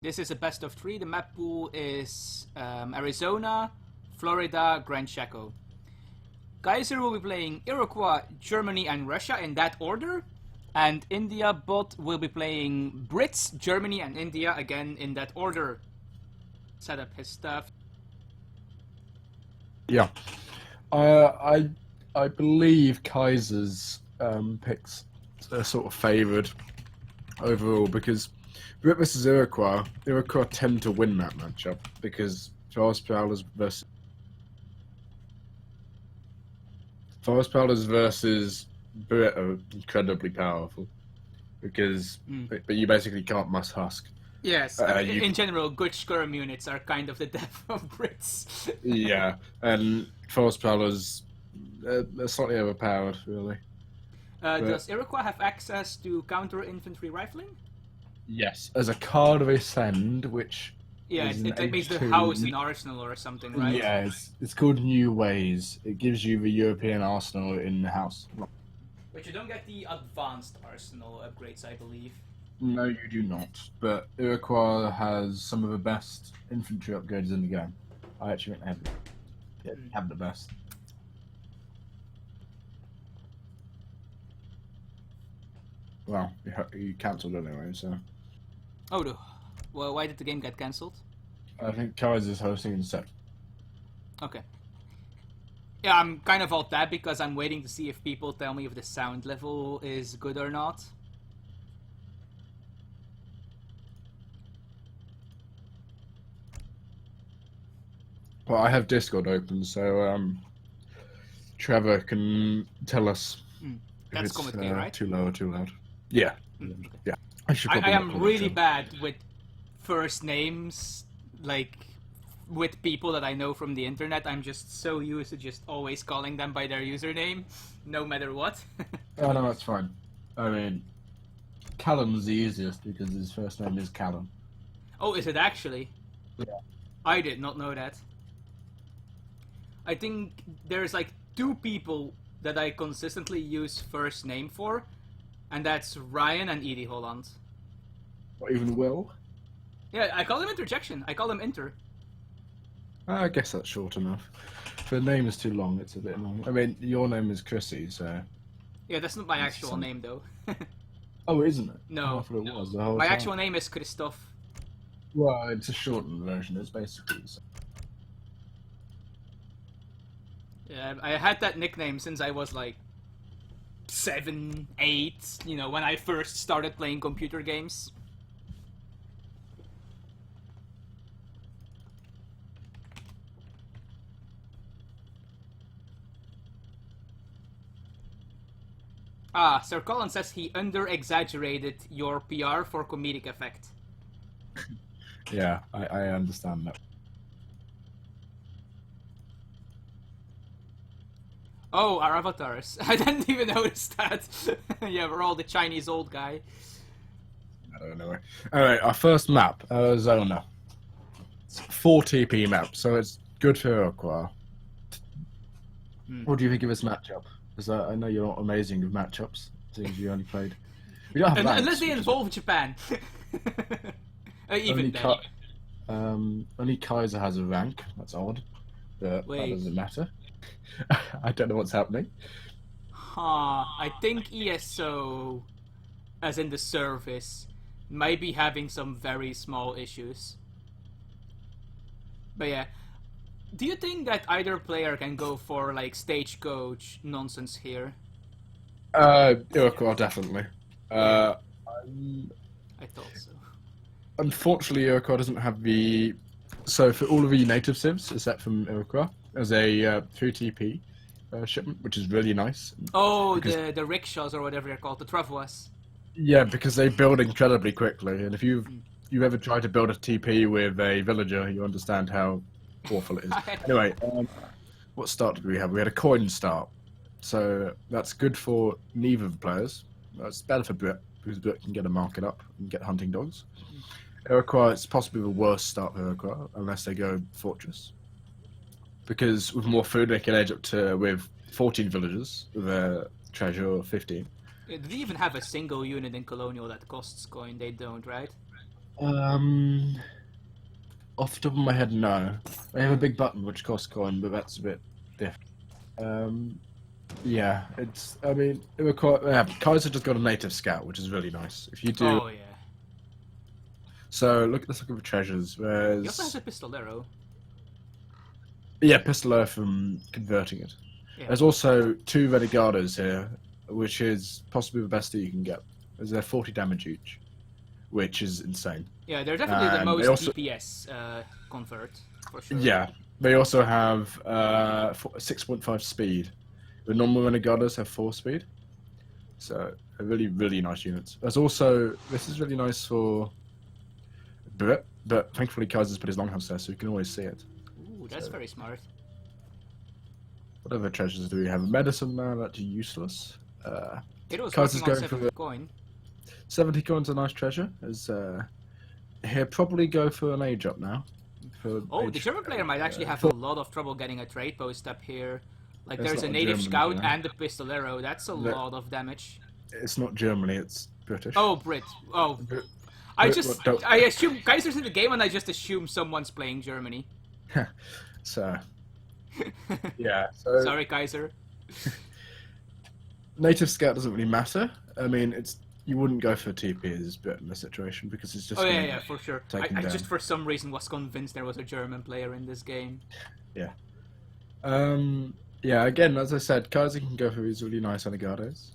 This is a best of 3. The map pool is Arizona, Florida, Grand Chaco. Kaiser will be playing Iroquois, Germany, and Russia in that order. And India bot will be playing Brits, Germany, and India again in that order. Set up his stuff. Yeah. I believe Kaiser's picks are sort of favoured overall because Brit versus Iroquois tend to win that matchup because Forest Prowlers versus Brit are incredibly powerful because but you basically can't must husk. Yes, in general, good skirm units are kind of the death of Brits. Yeah, and Forest Prowlers they're slightly overpowered, really. Does Iroquois have access to counter infantry rifling? Yes, as a card of Ascend, which it makes the house an arsenal or something, right? Yeah, it's called New Ways. It gives you the European arsenal in the house. But you don't get the advanced arsenal upgrades, I believe. No, you do not. But Iroquois has some of the best infantry upgrades in the game. I actually think they have the best. Well, you cancelled anyway, so. Oh, no. Well, why did the game get cancelled? I think Kaiser's hosting instead. Okay. Yeah, I'm kind of alt tab because I'm waiting to see if people tell me if the sound level is good or not. Well, I have Discord open, so Trevor can tell us That's if it's Comet K, right? too low or too loud. Yeah. Okay. Yeah. I am really bad with first names, like with people that I know from the internet. I'm just so used to just always calling them by their username, no matter what. Oh no, that's fine. I mean, Callum's the easiest because his first name is Callum. Oh, is it actually? Yeah. I did not know that. I think there's like 2 people that I consistently use first name for, and that's Ryan and Edie Holland. What, even Will? Yeah, I call him Interjection. I call him Inter. I guess that's short enough. If the name is too long, it's a bit long. I mean, your name is Chrissy, so... Yeah, that's not my actual name, though. Oh, isn't it? No. I thought it was the whole My time. actual name is Christoph. Well, it's a shortened version. It's basically... Yeah, I had that nickname since I was like 7, 8, you know, when I first started playing computer games. Ah, Sir Colin says he under-exaggerated your PR for comedic effect. Yeah, I understand that. Oh, our avatars. I didn't even notice that. Yeah, we're all the Chinese old guy. I don't know. Alright, our first map, Arizona. It's a 4 TP map, so it's good for Iroquois. What do you think of this matchup? Because I know you're not amazing with matchups, since you only played... We don't have ranks, unless they involve Japan. Even then. Only Kaiser has a rank, that's odd. But that doesn't matter. I don't know what's happening. I think ESO, as in the service, might be having some very small issues. But yeah, do you think that either player can go for like stagecoach nonsense here? Iroquois, definitely. I thought so. Unfortunately, Iroquois doesn't have the... So for all of the native civs, except from Iroquois, there's a 3 TP shipment, which is really nice. Oh, because... the rickshaws or whatever they're called, the travois. Yeah, because they build incredibly quickly, and if you've ever tried to build a TP with a villager, you understand how awful it is. Anyway, what start did we have? We had a coin start, so that's good for neither of the players. It's better for Brit, because Brit can get a market up and get hunting dogs. Iroquois, it's possibly the worst start for Iroquois, unless they go Fortress. Because with more food, they can edge up to with 14 villagers, with a treasure of 15. Do they even have a single unit in Colonial that costs coin? They don't, right? Off the top of my head, no. They have a big button which costs coin, but that's a bit different. Yeah, it's. I mean, it were quite. Kaiser just got a native scout, which is really nice. If you do. Oh yeah. So let's look at the treasures. He There's. also has a pistolero. Yeah, pistolero from converting it. Yeah. There's also 2 Renegados here, which is possibly the best that you can get. There's 40 damage each, which is insane. Yeah, they're definitely the And most they also- DPS convert, for sure. Yeah, they also have 6.5 speed. The normal Renegados have 4 speed. So, they're really, really nice units. There's also, this is really nice for Brit, but thankfully Kaiser's put his longhouse there, so you can always see it. Ooh, that's very smart. What other treasures do we have? Medicine now, that's useless. It was Kaiser's working on going for 7 the- coin. 70 coins a nice treasure. He'll probably go for an age up now. Oh, the German player might actually have a lot of trouble getting a trade post up here. Like, It's there's a not native German, scout yeah. and a pistolero. That's a lot of damage. It's not Germany, it's British. Oh, Brit. Oh, Brit- I Brit- just, don't- I assume Kaiser's in the game, and I just assume someone's playing Germany. So, yeah. So Sorry, Kaiser. native scout doesn't really matter. I mean, you wouldn't go for TP as Brit in this situation because it's just. Oh gonna yeah, for sure. take him I down. just for some reason was convinced there was a German player in this game. Yeah. Yeah. Again, as I said, Kaiser can go for these really nice Renegados,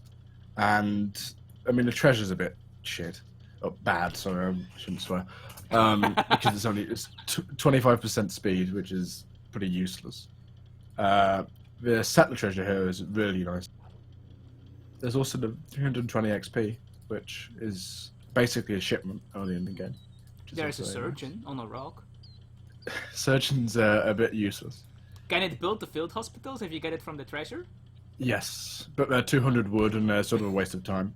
and I mean the treasure's a bit shit. Oh, bad. Sorry, I shouldn't swear. Because it's 25% speed, which is pretty useless. The settler treasure here is really nice. There's also the 320 XP, which is basically a shipment early in the game. which is There's a also very surgeon on a rock. nice. Surgeon's a bit useless. Can it build the field hospitals if you get it from the treasure? Yes, but they're 200 wood and they're sort of a waste of time.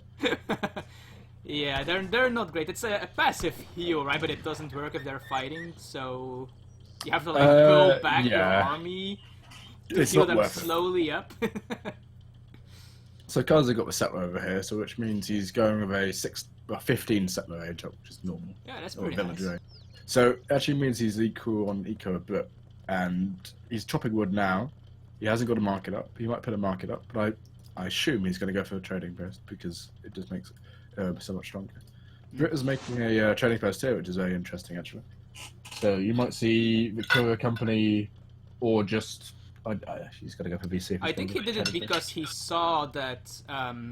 Yeah, they're not great. It's a passive heal, right? But it doesn't work if they're fighting, so you have to like pull back your yeah. army to It's heal not them worth it. slowly up. So Kaiser got the settler over here, so which means he's going with a 15 settler age up, which is normal. Yeah, that's Or pretty village nice. age. So it actually means he's equal on eco a bit, and he's chopping wood now. He hasn't got a market up. He might put a market up, but I assume he's going to go for a trading post because it just makes it so much stronger. Brit is making a trading post here, which is very interesting actually. So you might see Victoria Company, or just he's going to go for VC. I think he did it because he saw that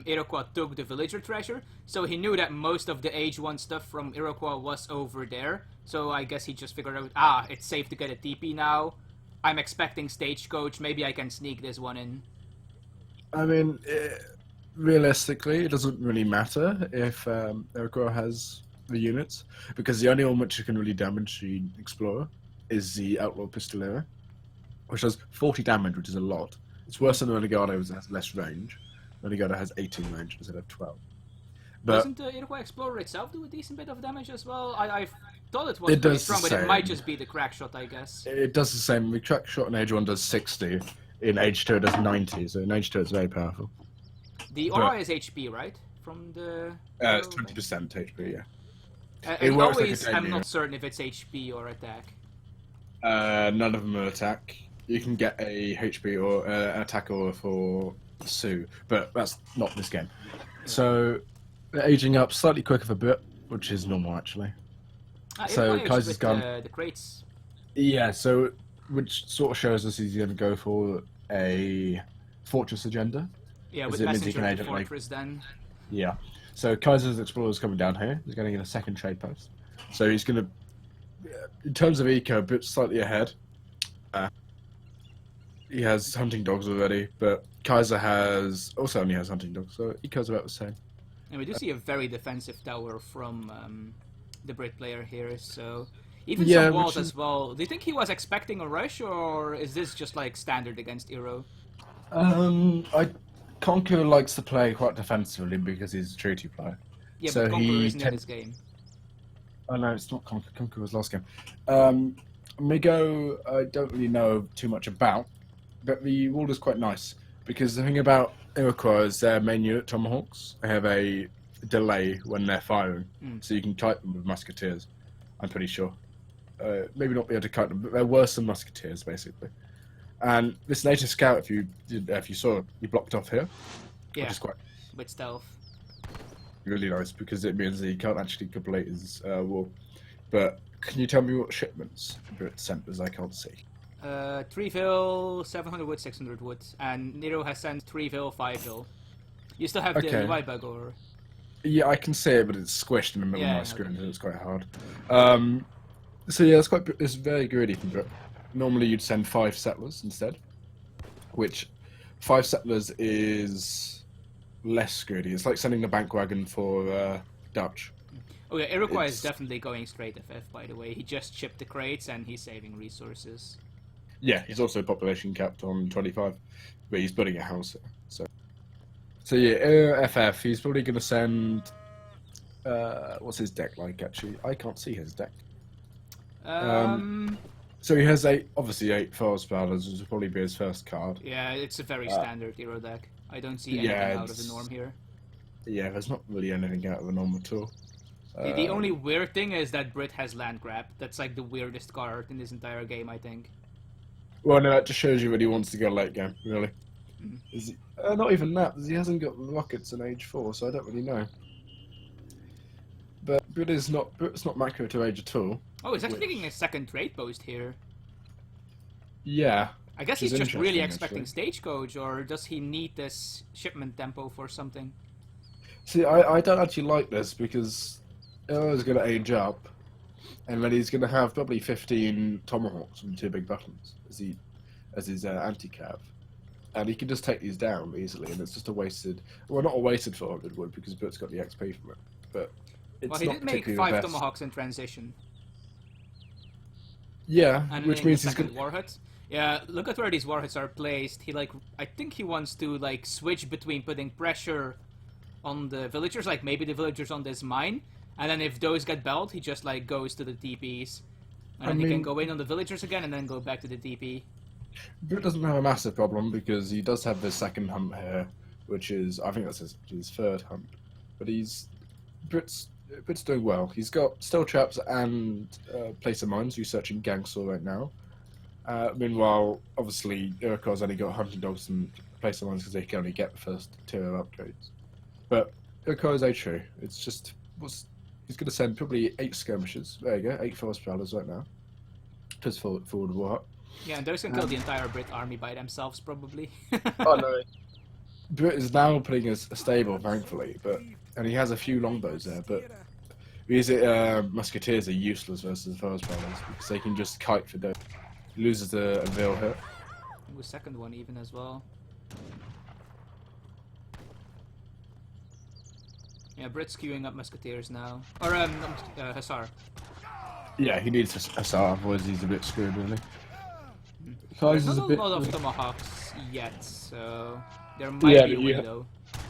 Iroquois took the villager treasure, so he knew that most of the Age 1 stuff from Iroquois was over there. So I guess he just figured out, it's safe to get a TP now. I'm expecting Stagecoach, maybe I can sneak this one in. I mean, realistically, it doesn't really matter if Iroquois has the units, because the only one which can really damage the Explorer is the Outlaw Pistolero, which has 40 damage, which is a lot. It's worse than the Renegado, which has less range. Renegado has 18 range instead of 12. But Doesn't the Iroquois Explorer itself do a decent bit of damage as well? I thought it was It pretty does the strong, but it same. might just be the crack shot, I guess. it does the same. The track shot in Age 1 does 60. In Age 2 it does 90, so in Age 2 it's very powerful. The aura is HP, right? From the... It's 20% HP, yeah. I It works like a always am daily, not yeah. certain if it's HP or attack. None of them are attack. You can get a HP or an attack aura for Sue, but that's not this game. So they're aging up slightly quicker for Brit, which is normal actually. So Iroquois Kaiser's with gone. the crates. Yeah, so which sort of shows us he's going to go for a fortress agenda. Yeah, Is with it means he Messenger can and agent, like- Fortress then. Yeah. So Kaiser's Explorer's coming down here. He's going to get a second trade post. So he's going to, in terms of eco, a bit slightly ahead. He has hunting dogs already, but Kaiser also only has hunting dogs, so eco's about the same. And we do see a very defensive tower from the Brit player here, so... Even Yeah, some walls which is- as well. Do you think he was expecting a rush, or is this just like standard against Iro? Conqueror likes to play quite defensively because he's a treaty player. Yeah, So but Conqueror he isn't in this game. Oh no, it's not Conqueror. Conqueror was last game. Migo, I don't really know too much about, but the wall is quite nice because the thing about Iroquois is their main unit, Tomahawks, they have a delay when they're firing, so you can kite them with musketeers. I'm pretty sure. Maybe not be able to count them, but there were some musketeers basically. And this native scout, if you saw, he blocked off here, which is quite with stealth. Really nice because it means that he can't actually complete his wall. But can you tell me what shipments Brit sent? As I can't see. 3 vil, 700 wood, 600 wood, and Nero has sent 3 vil, 5 vil. You still have the UI bug, or? Yeah, I can see it, but it's squished in the middle of my screen, so it's quite hard. So yeah, it's very greedy from Brit. Normally you'd send 5 settlers instead, which 5 settlers is less greedy. It's like sending a bank wagon for Dutch. Oh yeah, Iroquois is definitely going straight FF, by the way. He just chipped the crates and he's saving resources. Yeah, he's also population capped on 25, but he's building a house. So yeah, FF, he's probably going to send... what's his deck like, actually? I can't see his deck. So he has obviously 8 forest powers, which will probably be his first card. Yeah, it's a very standard hero deck. I don't see anything out of the norm here. Yeah, there's not really anything out of the norm at all. The only weird thing is that Brit has land grab. That's like the weirdest card in this entire game, I think. Well, no, that just shows you that he wants to go late game, really. Is he, not even that, he hasn't got rockets in Age 4, so I don't really know. But Brit's not macro to Age at all. Oh, he's actually getting a second trade post here. Yeah. I guess he's just really expecting Stagecoach, or does he need this shipment tempo for something? See, I don't actually like this, because Ero's going to age up, and then he's going to have probably 15 tomahawks and 2 big buttons as his anti-cav. And he can just take these down easily, and it's just a wasted... Well, not a wasted 400 wood, because Bert's got the XP from it, but it's well, he did make 5 tomahawks in transition. Yeah, and which means he's going to warhead. Yeah, look at where these warheads are placed. I think he wants to switch between putting pressure on the villagers, like maybe the villagers on this mine, and then if those get belled, he just goes to the TPs, and then he can go in on the villagers again, and then go back to the TP. Brit doesn't have a massive problem because he does have the second hunt here, which is I think that's his third hunt, but Brit's doing well. He's got still traps and place of mines researching Gangsaw right now. Meanwhile, obviously, Iroquois only got hunting dogs and place of mines because they can only get the first tier of upgrades. But Iroquois is A2. It's just he's going to send probably 8 skirmishers. There you go, 8 forest prowlers right now. Just forward war. Yeah, and those can kill the entire Brit army by themselves, probably. Oh no. Brit is now putting a stable, thankfully, and he has a few longbows there, but these musketeers are useless versus forest prowlers because they can just kite for days. He loses a veil hit. The second one even as well. Yeah, Brit's queuing up musketeers now. Or Hussar. Yeah, he needs Hussar, otherwise he's a bit screwed, really. There's not a lot of tomahawks yet, so there might be a window.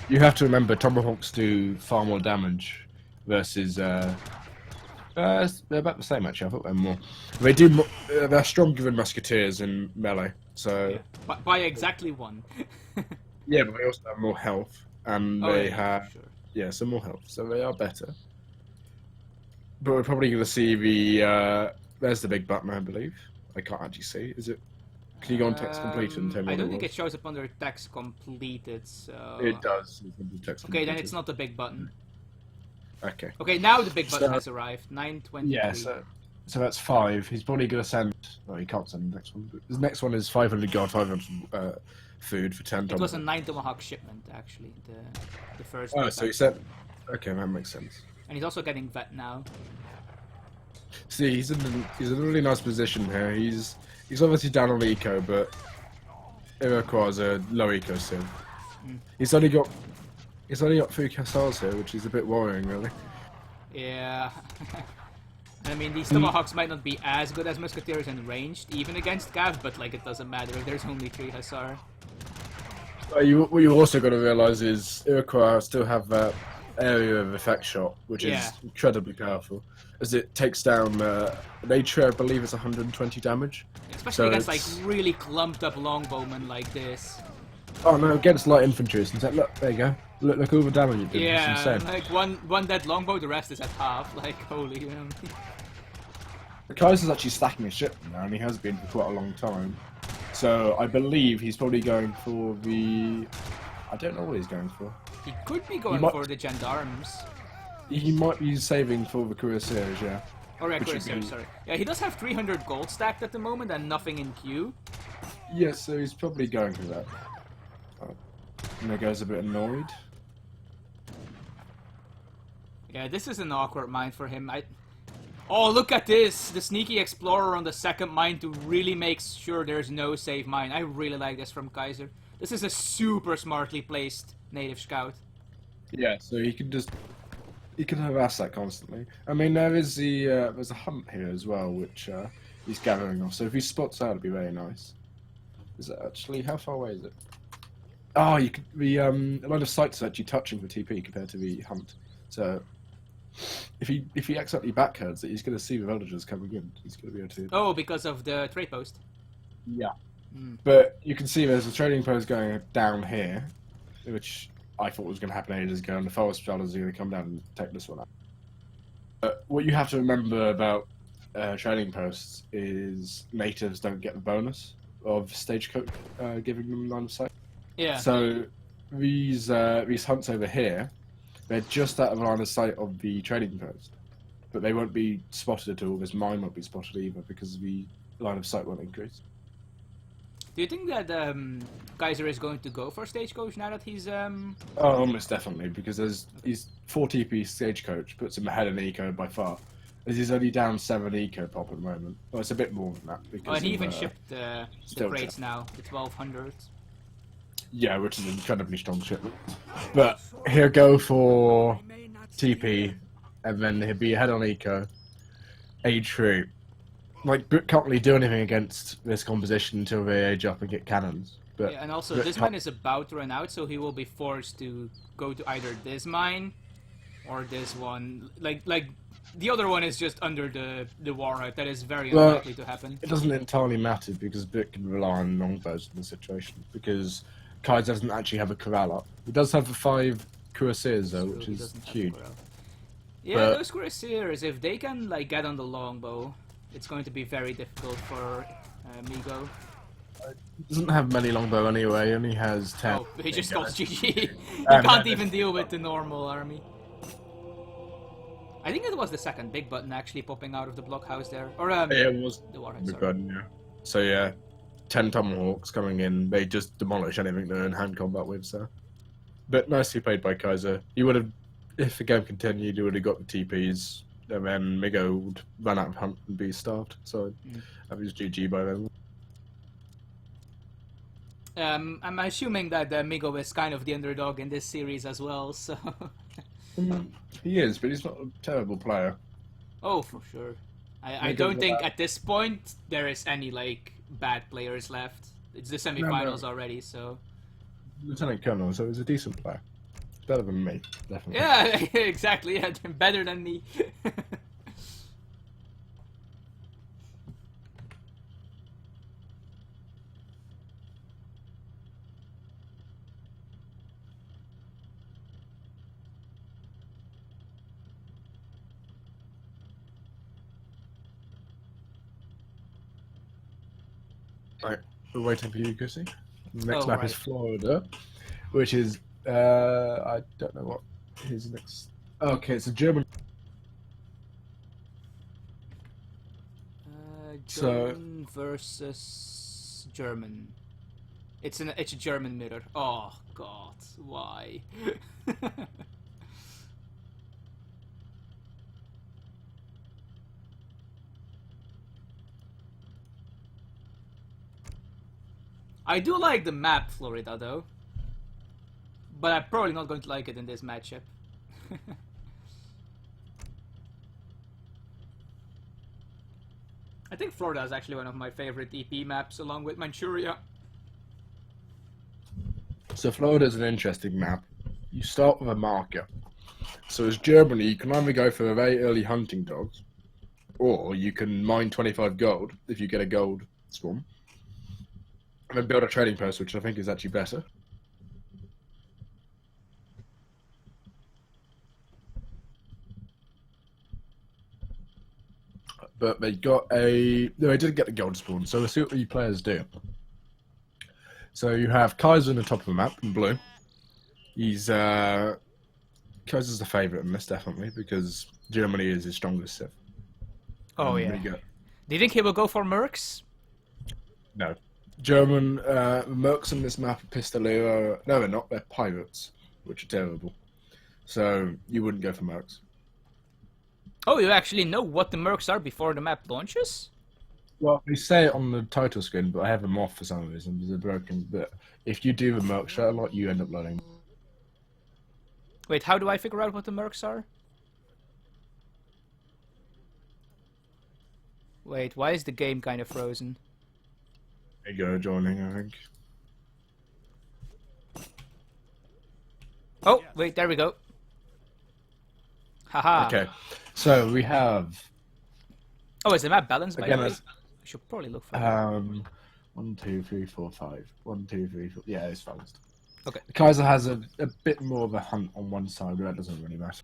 You have to remember, tomahawks do far more damage versus... they're about the same, actually. I thought they were more. They do. They're stronger than musketeers in melee, so... Yeah. By exactly 1. Yeah, but they also have more health, and they have... Sure. Yeah, some more health, so they are better. But we're probably going to see the... there's the big button, I believe. I can't actually see. Is it? Can you go on text completed and tell me I don't think it shows up under text completed, so... It does. Okay, then it's not the big button. Okay. Okay, now the big button has arrived. 923. Yeah, so that's 5. He's probably going to send... No, he can't send the next one. The next one is 500 guard, 500 food for 10 tomahawks. It was a 9 tomahawk shipment, actually, the first... Oh, so he said... Okay, that makes sense. And he's also getting vet now. See, he's in a really nice position here. He's obviously down on eco, but Iroquois is a low eco civ. He's only got 3 Hussars here, which is a bit worrying, really. Yeah. I mean, these tomahawks might not be as good as musketeers in ranged, even against Gav, but it doesn't matter if there's only 3 Hussar. What you also got to realize is Iroquois still have that area of effect shot, which is incredibly powerful, as it takes down nature. I believe it's 120 damage. Especially against really clumped up longbowmen like this. Oh no, against light infantry, it's like, look, there you go. Look all the damage it did. Yeah, one dead longbow, the rest is at half. Holy. Kaiser's actually stacking his ship now, and he has been for quite a long time. So I believe he's probably going for the... I don't know what he's going for. He could be going for the gendarmes. He might be saving for the cuirassiers, yeah. Oh, yeah, cuirassiers, sorry. Yeah, he does have 300 gold stacked at the moment and nothing in queue. Yeah, so he's probably going for that. Migo's a bit annoyed. Yeah, this is an awkward mine for him. Oh, look at this! The sneaky explorer on the second mine to really make sure there's no safe mine. I really like this from Kaiser. This is a super smartly placed native scout. Yeah, so he can just... He can harass that constantly. I mean, there's a hunt here as well, which he's gathering off. So if he spots out, it'd be very nice. Is it actually... How far away is it? Oh, you could... The line of sight's actually touching the TP compared to the hunt. So... If he accidentally backherds it, he's going to see the villagers coming in. He's going to be able to... Oh, because of the trade post. Yeah. But you can see there's a trading post going down here, which I thought was going to happen ages ago, and the forest dwellers are going to come down and take this one out. But what you have to remember about trading posts is natives don't get the bonus of stagecoach giving them line of sight. Yeah. So these hunts over here, they're just out of line of sight of the trading post, but they won't be spotted at all. This mine won't be spotted either because the line of sight won't increase. Do you think that Kaiser is going to go for stagecoach now that he's Oh, almost definitely, because he's 4 TP stagecoach, puts him ahead in eco by far. As he's only down 7 eco pop at the moment. Well, it's a bit more than that. Because oh, and he even shipped the crates now, the 1200. Yeah, which is an incredibly strong shipment. But he'll go for TP, and then he'll be ahead on eco. Age 3. Like, Brick can't really do anything against this composition until they age up and get cannons. But yeah, and also this mine is about to run out, so he will be forced to go to either this mine or this one. Like the other one is just under the warhead. That is very unlikely to happen. It doesn't entirely matter because Brick can rely on longbows in this situation because Kaiser doesn't actually have a corral up. He does have the 5 cuirassiers though, which is huge. Yeah, but those cuirassiers, if they can like get on the longbow, it's going to be very difficult for Migo. He doesn't have many longbow anyway, he only has 10. Oh, he just got GG. He can't even deal with the normal army. I think it was the second big button actually popping out of the blockhouse there. Or yeah, it was the warhead, big button, yeah. So yeah, 10 tomahawks coming in, they just demolish anything they're in hand combat with, so. But nicely played by Kaiser. He would have, if the game continued, he would have got the TPs. And then Migo would run out of hunt and be starved, so that was GG by then. I'm assuming that Migo is kind of the underdog in this series as well, so... He is, but he's not a terrible player. Oh, for sure. I don't think at this point there is any, like, bad players left. It's the semi-finals already, so... Lieutenant Colonel, so he's a decent player. Better than me, definitely. Yeah, exactly. Yeah, better than me. Right, we're waiting for you, Chrissy. The next map is Florida, which is I don't know what his next. Okay, it's a German. German versus German. It's a German mirror. Oh God, why? I do like the map, Florida, though. But I'm probably not going to like it in this matchup. I think Florida is actually one of my favorite EP maps, along with Manchuria. So Florida is an interesting map. You start with a marker. So as Germany, you can either go for a very early hunting dogs, or you can mine 25 gold if you get a gold swarm, and then build a trading post, which I think is actually better. but they got a... No, they didn't get the gold spawn, so we'll see what the players do. So you have Kaiser in the top of the map, in blue. He's... Kaiser's the favourite in this, definitely, because Germany is his strongest civ. Oh, yeah. Do you think he will go for Mercs? No. German Mercs on this map are Pistolero. No, they're not. They're pirates, which are terrible. So you wouldn't go for Mercs. Oh, you actually know what the Mercs are before the map launches? Well, they say it on the title screen, but I have them off for some reason because they're broken. But if you do the Merc shot a lot, you end up learning. Wait, how do I figure out what the Mercs are? Wait, why is the game kind of frozen? There you go, joining, I think. Oh, wait, there we go. Haha. Okay, so we have... Oh, is the map balanced by the way? Again, I should probably look for 1, 2, 3, 4, 5. 1, 2, 3, 4. Yeah, it's balanced. Okay. Kaiser has a bit more of a hunt on one side, but that doesn't really matter.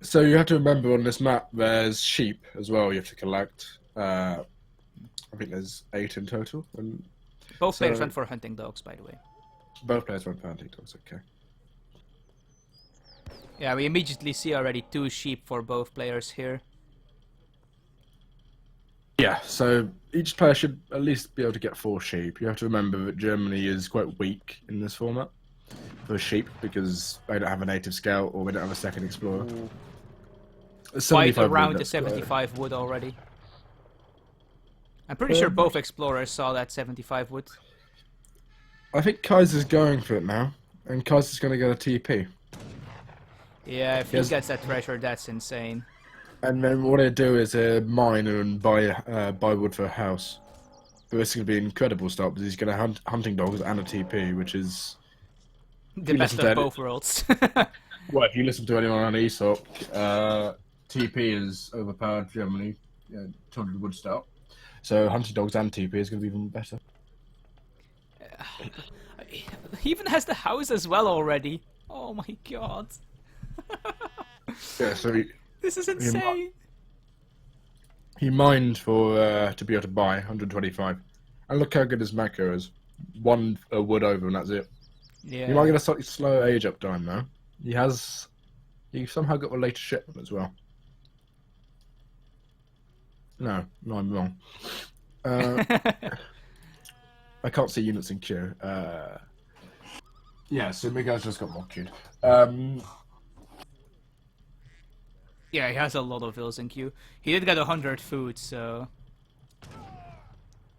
So you have to remember on this map, there's sheep as well you have to collect. I think there's 8 in total. And both players went for hunting dogs, by the way. Both players went for hunting dogs, okay. Yeah, we immediately see already 2 sheep for both players here. Yeah, so each player should at least be able to get 4 sheep. You have to remember that Germany is quite weak in this format for sheep because they don't have a native scout or they don't have a second explorer. Quite around the 75 wood already. I'm pretty sure both explorers saw that 75 wood. I think Kaiser's going for it now, and Kaiser's going to get a TP. Yeah, if he gets that treasure, that's insane. And then what they do is mine and buy wood for a house. But this is going to be an incredible start because he's going to hunt hunting dogs and a TP, which is the best of both worlds. Well, if you listen to anyone on ESOC, TP is overpowered Germany. 200 wood start. So hunting dogs and TP is going to be even better. He even has the house as well already. Oh my god. Yeah, so this is insane. He mined for to be able to buy 125, and look how good his macro is. 1 wood over, and that's it. Yeah. He might get a slightly slow age up time though. He somehow got the latest shipment as well. No, I'm wrong. I can't see units in queue. Yeah, so Miguel's just got more queued. Yeah, he has a lot of vills in queue. He did get 100 food, so...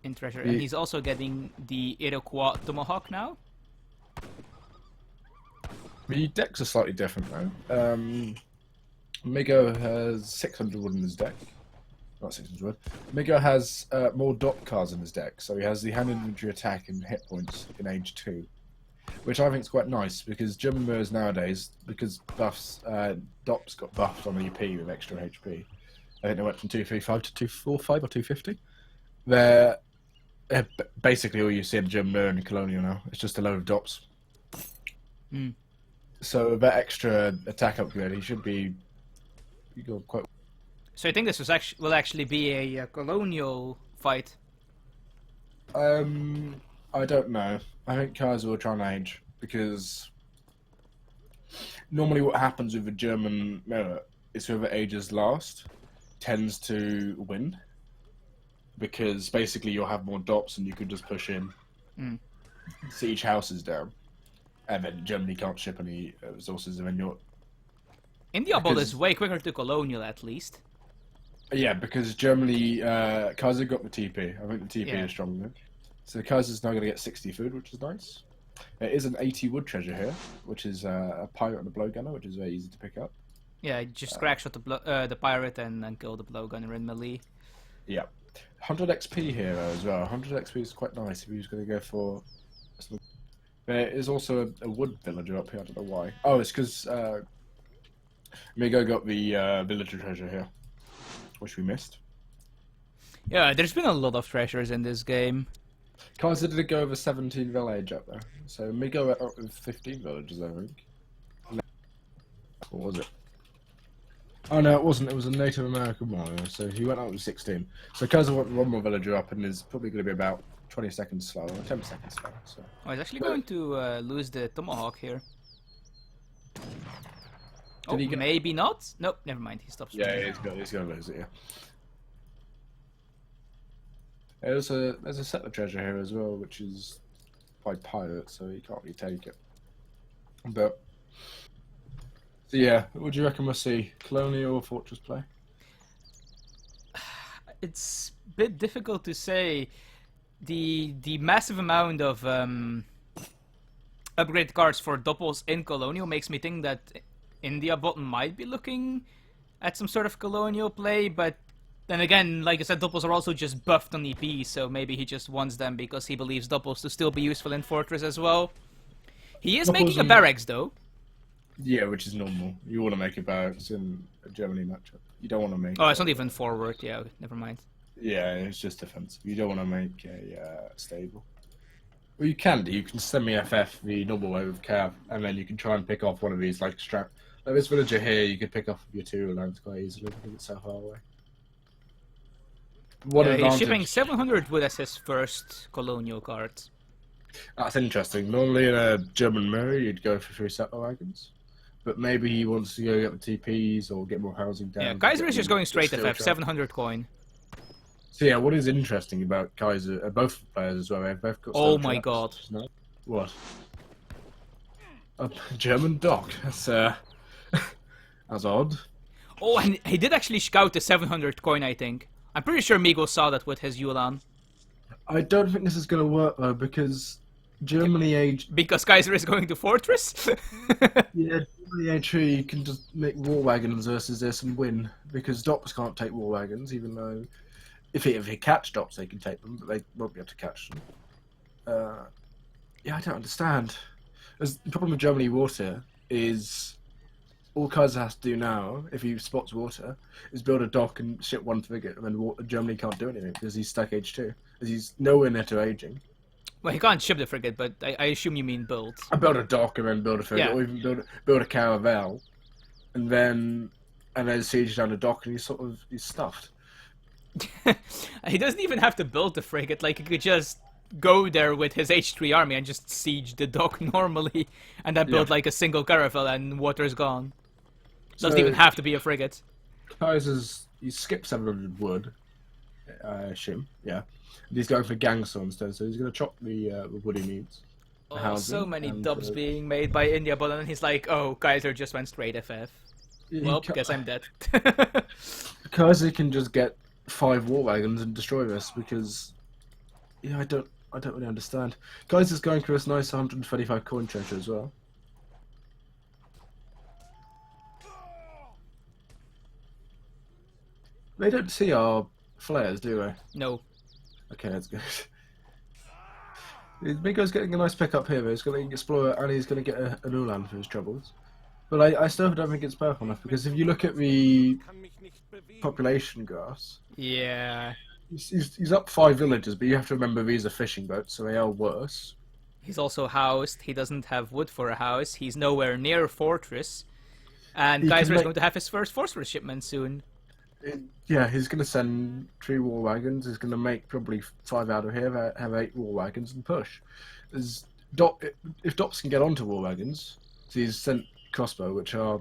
in treasure. And he's also getting the Iroquois Tomahawk now. The decks are slightly different though. Migo has 600 wood in his deck. Not 600 wood. Migo has more dot cards in his deck, so he has the hand infantry attack and hit points in age 2. Which I think is quite nice, because German mirrors nowadays, because buffs, Dops got buffed on EP with extra HP. I think they went from 235 to 245 or 250. They're basically all you see in German mirror and Colonial now. It's just a load of Dops. Mm. So with that extra attack upgrade, he should be quite. So I think this will actually be a colonial fight. I don't know. I think Kaiser will try and age because normally what happens with the German mirror is whoever ages last tends to win because basically you'll have more dots and you can just push in. Mm. So each house is down, and then Germany can't ship any resources, and then you're. India ball is way quicker to colonial at least. Yeah, because Germany, Kaiser got the TP. I think the TP is stronger. So Kaiser's now going to get 60 food, which is nice. There is an 80 wood treasure here, which is a pirate and a blowgunner, which is very easy to pick up. Yeah, just crack shot the pirate and kill the blowgunner in melee. Yeah. 100 XP here as well. 100 XP is quite nice if you're going to go for... There is also a wood villager up here, I don't know why. Oh, it's because Migo got the villager treasure here, which we missed. Yeah, there's been a lot of treasures in this game. Kaiser did go over 17 village up there. So Migo went up with 15 villages, I think. What was it? Oh no, it wasn't. It was a Native American warrior, so he went up with 16. So Kaiser went one more villager up and is probably going to be about 20 seconds slower, 10 seconds slower. So. Oh, he's actually going to lose the Tomahawk here. Oh, maybe not? Nope, never mind. He stops. Yeah, he's going to lose it, yeah. There's a settler treasure here as well, which is by pirate, so you can't really take it. But so yeah, what do you reckon we'll see? Colonial or fortress play? It's a bit difficult to say. The massive amount of upgrade cards for doppels in colonial makes me think that India bot might be looking at some sort of colonial play, but then again, like I said, doppels are also just buffed on EP, so maybe he just wants them because he believes doppels to still be useful in Fortress as well. He is making a barracks, though. Yeah, which is normal. You want to make a barracks in a Germany matchup. You don't want to make... Oh, it's not even forward. Yeah, never mind. Yeah, it's just defensive. You don't want to make a stable. Well, you can do. You can semi-FF the normal way with Cav, and then you can try and pick off one of these, like strap. Like this villager here, you could pick off your 2 lands quite easily because it's so far away. He's shipping 700 wood as his first colonial card. That's interesting. Normally in a German mirror, you'd go for 3 settler wagons. But maybe he wants to go get the TPs or get more housing down. Yeah, Kaiser is just going straight FF, 700 coin. So yeah, what is interesting about Kaiser, both players as well, they've both got... Oh my god. No? What? A German dock. That's, that's odd. Oh, and he did actually scout the 700 coin, I think. I'm pretty sure Migo saw that with his Yulan. I don't think this is going to work, though, because Germany age... Because Kaiser is going to Fortress? Yeah, Germany age 3, you can just make war wagons versus this and win, because Dops can't take war wagons, even though... If they catch Dops, they can take them, but they won't be able to catch them. Yeah, I don't understand. The problem with Germany water is... All Kaiser has to do now, if he spots water, is build a dock and ship 1 frigate, and then Germany can't do anything because he's stuck age 2. Because he's nowhere near to aging. Well, he can't ship the frigate, but I assume you mean build. I build a dock and then build a frigate, or even build a caravel, and then siege down the dock, and he's stuffed. He doesn't even have to build the frigate, like he could just go there with his H3 army and just siege the dock normally, and then build like a single caravel and water's gone. Doesn't even have to be a frigate. He skipped 700 wood, I assume, yeah. And he's going for gangster instead, so he's going to chop the wood he needs. Oh, so many dubs being made by India, but then he's like, oh, Kaiser just went straight FF. Well, guess I'm dead. Kaiser can just get 5 war wagons and destroy this, because... Yeah, I don't really understand. Kaiser's going for this nice 125 coin treasure as well. They don't see our flares, do they? No. Okay, that's good. Migo's getting a nice pickup here. He's going to explore and he's going to get an Ulan for his troubles. But I still don't think it's powerful enough, because if you look at the population graphs... Yeah. He's up 5 villages, but you have to remember these are fishing boats, so they are worse. He's also housed. He doesn't have wood for a house. He's nowhere near a fortress. And Kaiser is going to have his first fortress shipment soon. Yeah, he's going to send 3 war wagons. He's going to make probably 5 out of here, have 8 war wagons, and push. If Dops can get onto war wagons, so he's sent crossbow, which are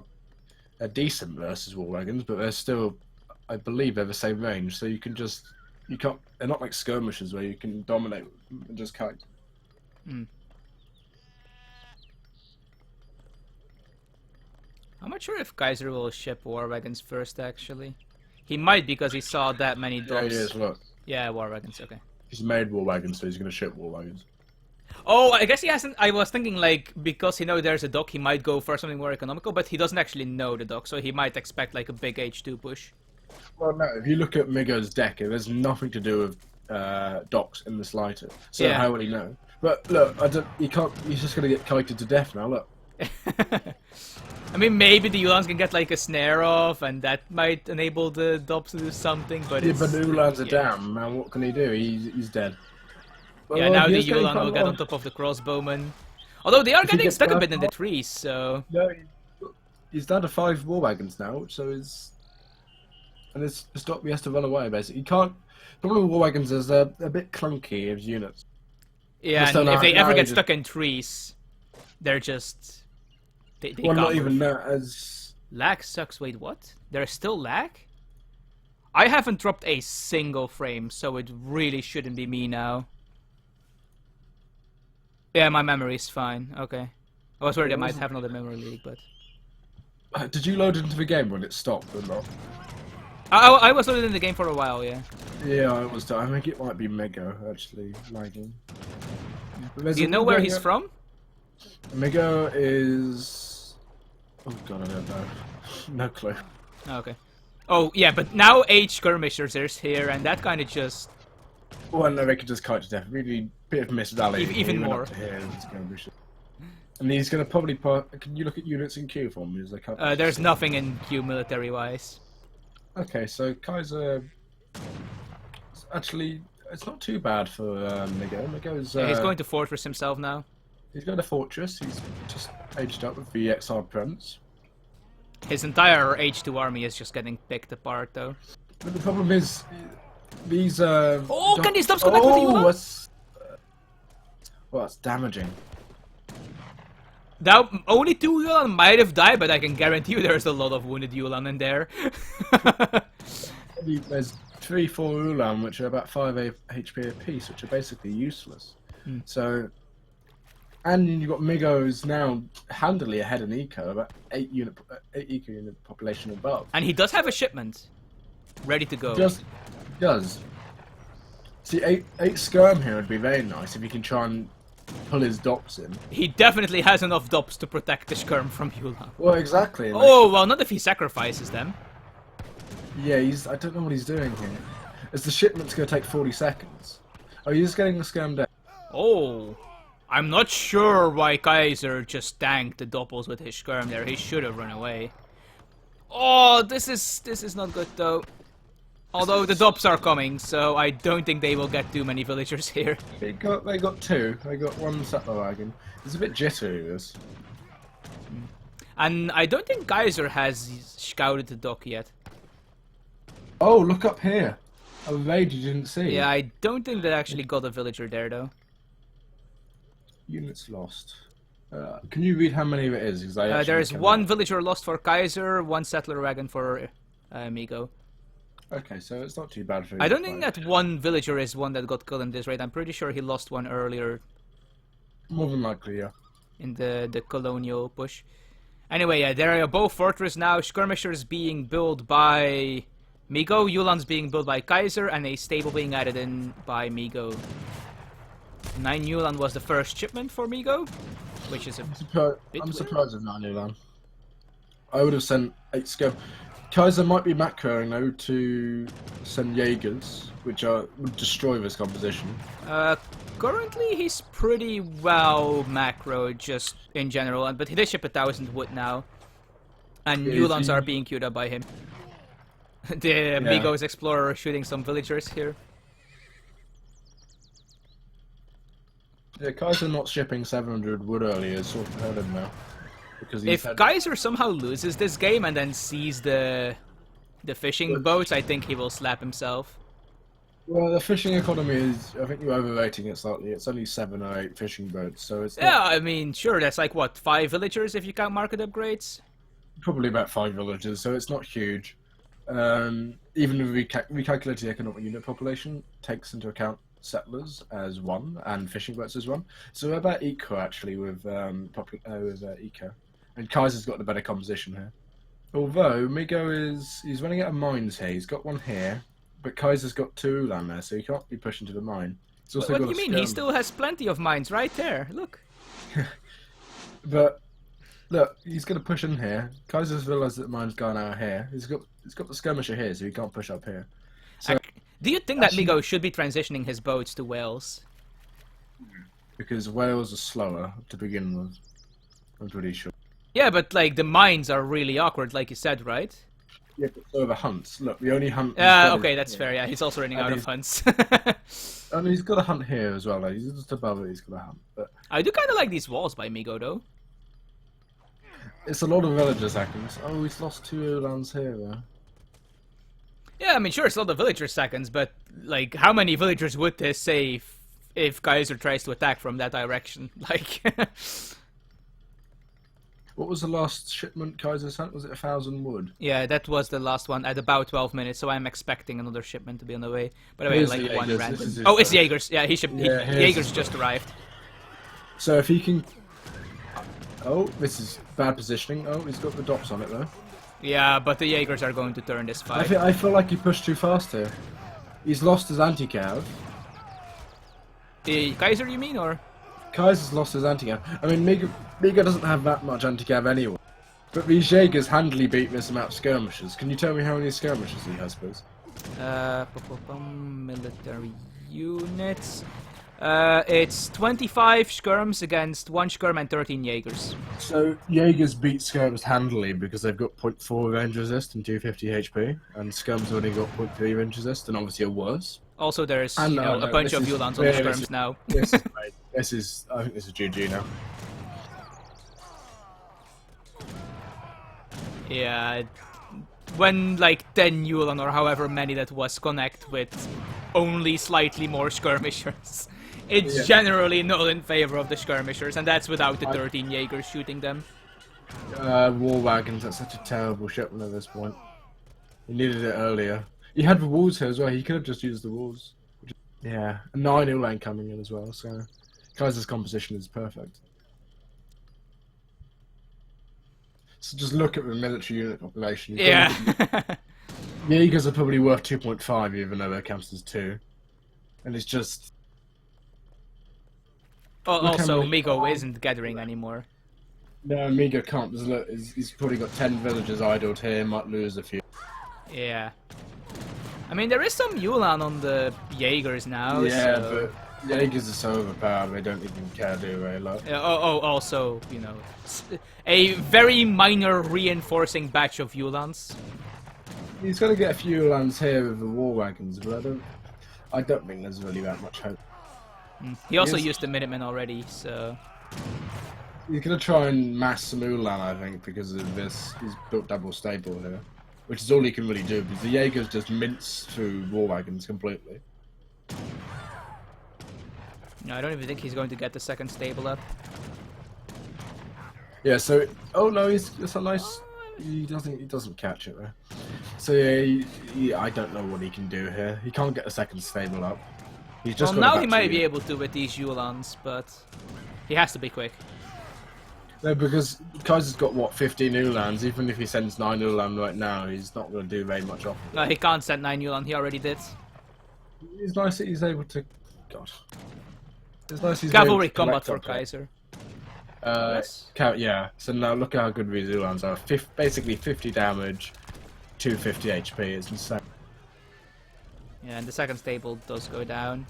decent versus war wagons, but they're still, I believe, they're the same range. So you can just, they're not like skirmishers where you can dominate and just kite. I'm not sure if Kaiser will ship war wagons first, actually. He might, because he saw that many Dops. Yeah, he is, look. Yeah, war wagons, okay. He's made war wagons, so he's going to ship war wagons. Oh, I guess he hasn't... I was thinking, like, because he knows there's a dock, he might go for something more economical, but he doesn't actually know the dock, so he might expect, like, a big H2 push. Well, no, if you look at Migo's deck, there's nothing to do with docks in the slightest. So how would he know? But look, he's just going to get kited to death now, look. I mean, maybe the Ulans can get, like, a snare off, and that might enable the Dops to do something, but yeah, but the Ulans are down, man, what can he do? He's dead. Well, yeah, now the Ulan will get on top of the crossbowmen. Although they are getting stuck a bit in the trees, so... No, he's down to 5 war wagons now, so and it's stop. He has to run away. Basically, you can't. The problem with war wagons is they're a bit clunky as units. Yeah, and if they ever get stuck in trees, they're just they well, can't not even move. that. As Lag sucks. Wait, what? There's still lag? I haven't dropped a single frame, so it really shouldn't be me now. Yeah, my memory's fine. Okay. I was worried I might have another memory leak, but... did you load into the game when it stopped or not? I was loaded in the game for a while, yeah. Yeah, I was. I think it might be Mego actually lagging. Do you know where he's from? Mego is... Oh god, I don't know. No clue. Okay. Oh, yeah, but now H skirmishers is here, and that kind of just... Well, no, they could just kite to death. Really, bit of miss rally. Even more. And he's going to probably put... Can you look at units in queue for me? As they there's nothing in queue military-wise. Okay, so Kaiser... Actually, it's not too bad for Mego. Mego's... Yeah, he's going to fortress himself now. He's going to fortress. He's just aged up with the XR Prince. His entire H2 army is just getting picked apart, though. But the problem is... These, Oh, can these dubs connect with you? Well, that's damaging. Now, only 2 Yulan might have died, but I can guarantee you there's a lot of wounded Yulan in there. There's 3-4 Ulan, which are about 5 HP a piece, which are basically useless. So, and you've got Migo who's now handily ahead in eco, about 8 eco unit population above. And he does have a shipment ready to go. Does. See, 8 skirm here would be very nice if he can try and pull his dops in. He definitely has enough dops to protect the skirm from Yulan. Well, exactly. Oh, well, not if he sacrifices them. Yeah, I don't know what he's doing here. As the shipment's going to take 40 seconds. Oh, he's just getting the skirm down. Oh, I'm not sure why Kaiser just tanked the doppels with his skirm there. He should have run away. Oh, this is not good though. Although the dops are coming, so I don't think they will get too many villagers here. They got 2. They got 1 settler wagon. It's a bit jittery, this. And I don't think Kaiser has scouted the dock yet. Oh, look up here. A raid you didn't see. Yeah, I don't think they actually got a villager there though. Units lost. Can you read how many it is? There is 1 villager lost for Kaiser, 1 settler wagon for Migo. Okay, so it's not too bad for. I don't think that 1 villager is one that got killed in this raid. I'm pretty sure he lost 1 earlier. More than likely, yeah. In the colonial push. Anyway, yeah, there are both fortress now. Skirmishers being built by Migo, Yulan's being built by Kaiser, and a stable being added in by Migo. 9 Yulan was the first shipment for Migo, which is a I'm surprised with 9 Yulan. I would have sent 8 skirm. Kaiser might be macroing though to send Jaegers, which would destroy this composition. Currently he's pretty well macro just in general, but he did ship 1,000 wood now, and Yulans are being queued up by him. The Migo's explorer shooting some villagers here. Yeah, Kaiser not shipping 700 wood earlier is sort of hurt him now. Because if Kaiser somehow loses this game and then sees the fishing boats, I think he will slap himself. Well, the fishing economy is, I think you're overrating it slightly. It's only 7 or 8 fishing boats, so it's yeah, I mean, sure, that's like, what, 5 villagers if you count market upgrades? Probably about 5 villagers, so it's not huge. Even if recalculating the economic unit population takes into account settlers as 1 and fishing boats as 1. So we're about equal, actually, with eco. And Kaiser's got the better composition here. Although, Migo he's running out of mines here. He's got 1 here, but Kaiser's got 2 Ulan there, so he can't be pushing to the mine. What do you mean? He still has plenty of mines right there. Look. But look, he's going to push in here. Kaiser's realised that the mine's gone out here. He's got the skirmisher here, so he can't push up here. So, do you think that Migo should be transitioning his boats to Wales? Because Wales are slower to begin with. I'm pretty sure. Yeah, but like the mines are really awkward, like you said, right? Yeah, but so are the hunts. Look, the only hunt. Okay, that's fair. Yeah, he's also running out of hunts. And he's got a hunt here as well. Like, he's just above it. He's got a hunt. But I do kind of like these walls by Migo, though. It's a lot of villagers, Atkins. Oh, he's lost 2 Ulans here, though. Yeah, I mean, sure, it's a lot of villager seconds, but, like, how many villagers would this save if Kaiser tries to attack from that direction? Like... What was the last shipment Kaiser sent? Was it 1,000 wood? Yeah, that was the last one at about 12 minutes, so I'm expecting another shipment to be on the way. By the way, Here's like the one Jaegers. random... His, Oh, it's Jaegers. Yeah, Jaegers the just arrived. So if he can... Oh, this is bad positioning. Oh, he's got the dots on it though. Yeah, but the Jaegers are going to turn this fight. I feel like he pushed too fast here. He's lost his anti-cav. Kaiser, you mean, or...? Kaiser's lost his anti-cav. I mean, Miga doesn't have that much anti-cav anyway. But these Jaegers handily beat this amount of skirmishers. Can you tell me how many skirmishers he has, please? Military units. It's 25 skirms against 1 skirm and 13 Jaegers. So, Jaegers beat skirms handily because they've got 0.4 range resist and 250 HP, and skirms only got 0.3 range resist, and obviously are worse. Also, there's a bunch of Yulans on the skirms now. This is, I think this is GG now. Yeah, when like 10 Yulan or however many that was connect with only slightly more skirmishers, it's generally not in favor of the skirmishers, and that's without the 13 Jaegers shooting them. War wagons, that's such a terrible shipment at this point. He needed it earlier. He had the walls here as well, he could have just used the walls. Yeah, a 9 Ulan coming in as well, so Kaiser's composition is perfect. So just look at the military unit population. Yeah. Jaegers are probably worth 2.5 even though their counts as 2. And it's just... Also, Migo isn't gathering anymore. No, Migo can't. Look, he's probably got 10 villagers idled here, might lose a few. Yeah. I mean, there is some Yulan on the Jaegers now. Yeah, so... but Jaegers are so overpowered, they don't even care, do they? Like... Also, you know, a very minor reinforcing batch of Yulans. He's going to get a few Ulans here with the war wagons, but I don't think there's really that much hope. He also used the Minutemen already, so... He's going to try and mass some Ulan, I think, because of this. He's built double stable here, which is all he can really do, because the Jaegers just mince through war wagons completely. No, I don't even think he's going to get the second stable up. Yeah, so... Oh no, it's a nice... He doesn't catch it, though. So yeah, I don't know what he can do here. He can't get a second stable up. He's just well, now he might be able to with these Yulans, but he has to be quick. No, because Kaiser's got, what, 15 Ulans. Even if he sends 9 Ulan right now, he's not going to do very much off. No, he can't send 9 Yulan, he already did. It's nice that he's able to... God. It's nice he's Cavalry combat for Kaiser. Yes. Yeah, so now look at how good these Ulans are. Basically 50 damage, 250 HP, it's insane. Yeah, and the second stable does go down.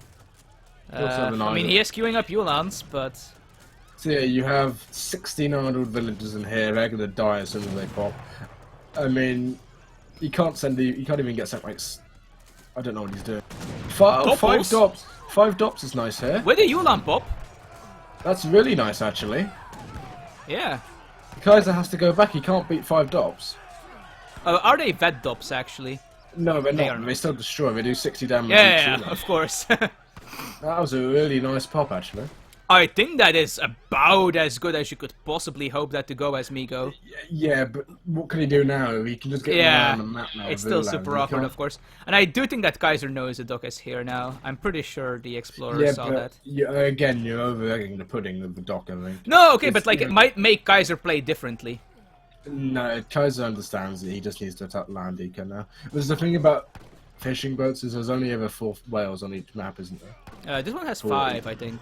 I mean, he is queuing up Yulans, but... So yeah, you have 1600 villagers in here, they're gonna die as soon as they pop. I mean, you can't even get sent like... I don't know what he's doing. 5 dops! 5 dops is nice here. Where did Yulan pop? That's really nice, actually. Yeah. Kaiser has to go back, he can't beat 5 dops. Are they Ved dops, actually? No, they're not. They still destroy, they do 60 damage each. Yeah, of course. That was a really nice pop, actually. I think that is about as good as you could possibly hope that to go as Migo. Yeah, but what can he do now? He can just get around the map now. It's still super awkward, of course. And I do think that Kaiser knows the dock is here now. I'm pretty sure the Explorer saw that. Yeah, again, you're over-egging the pudding with the dock, I think. No, okay, but like, it might make Kaiser play differently. No, Kaiser understands it. He just needs to attack land eco now. There's the thing about fishing boats is there's only ever 4 whales on each map, isn't there? This one has 5, I think.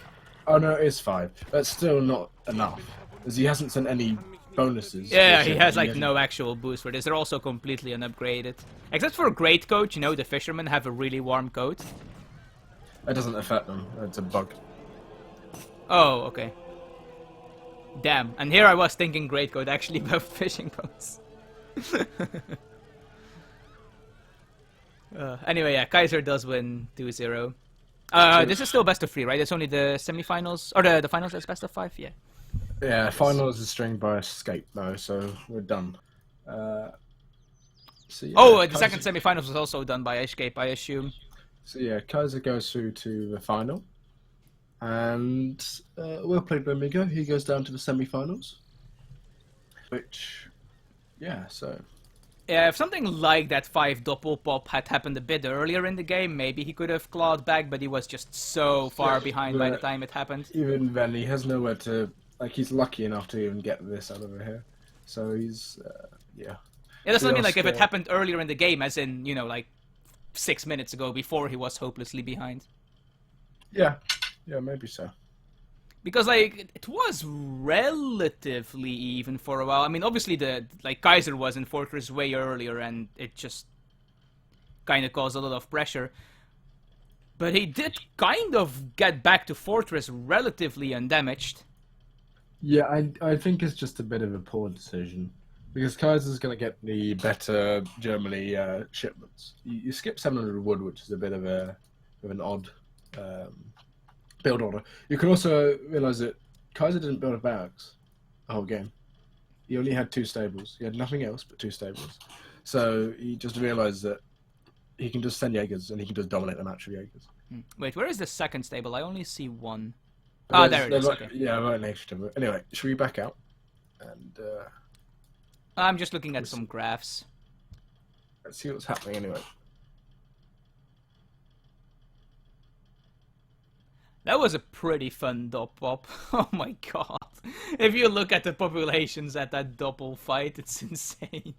Oh no, it is 5. That's still not enough, as he hasn't sent any bonuses. Yeah, he has like no actual boost for this. They're also completely unupgraded. Except for Great Coat, you know, the fishermen have a really warm coat. That doesn't affect them, it's a bug. Oh, okay. Damn, and here I was thinking Great Coat actually about fishing boats. Anyway, yeah, Kaiser does win 2-0. This is still best of 3, right? It's only the semi-finals, or the finals that's best of 5, yeah. Yeah, finals is stringed by escape though, so we're done. So, yeah, Oh, the second semi-finals was also done by Escape, I assume. So yeah, Kaiser goes through to the final, and well played by Migo. He goes down to the semi-finals, which, yeah, so... Yeah, if something like that 5 doppel pop had happened a bit earlier in the game, maybe he could have clawed back, but he was just so far behind by the time it happened. Even then, he has nowhere to... Like, he's lucky enough to even get this out of here. So he's, yeah. It doesn't mean, like, if it happened earlier in the game, as in, you know, like, 6 minutes ago, before he was hopelessly behind. Yeah, maybe so. Because, like, it was relatively even for a while. I mean, obviously, Kaiser was in Fortress way earlier, and it just kind of caused a lot of pressure. But he did kind of get back to Fortress relatively undamaged. Yeah, I think it's just a bit of a poor decision. Because Kaiser's going to get the better Germany shipments. You skip 700 wood, which is a bit of an odd build order. You can also realise that Kaiser didn't build a barracks the whole game. He only had 2 stables. He had nothing else but 2 stables. So he just realised that he can just send Jaegers and he can just dominate the match with Jaegers. Wait, where is the second stable? I only see one. Oh, there it is. Okay. Yeah, right next to him. Anyway, should we back out? And I'm just looking at some graphs. let's see what's happening anyway. That was a pretty fun dop pop. Oh my god. If you look at the populations at that doppel fight, it's insane.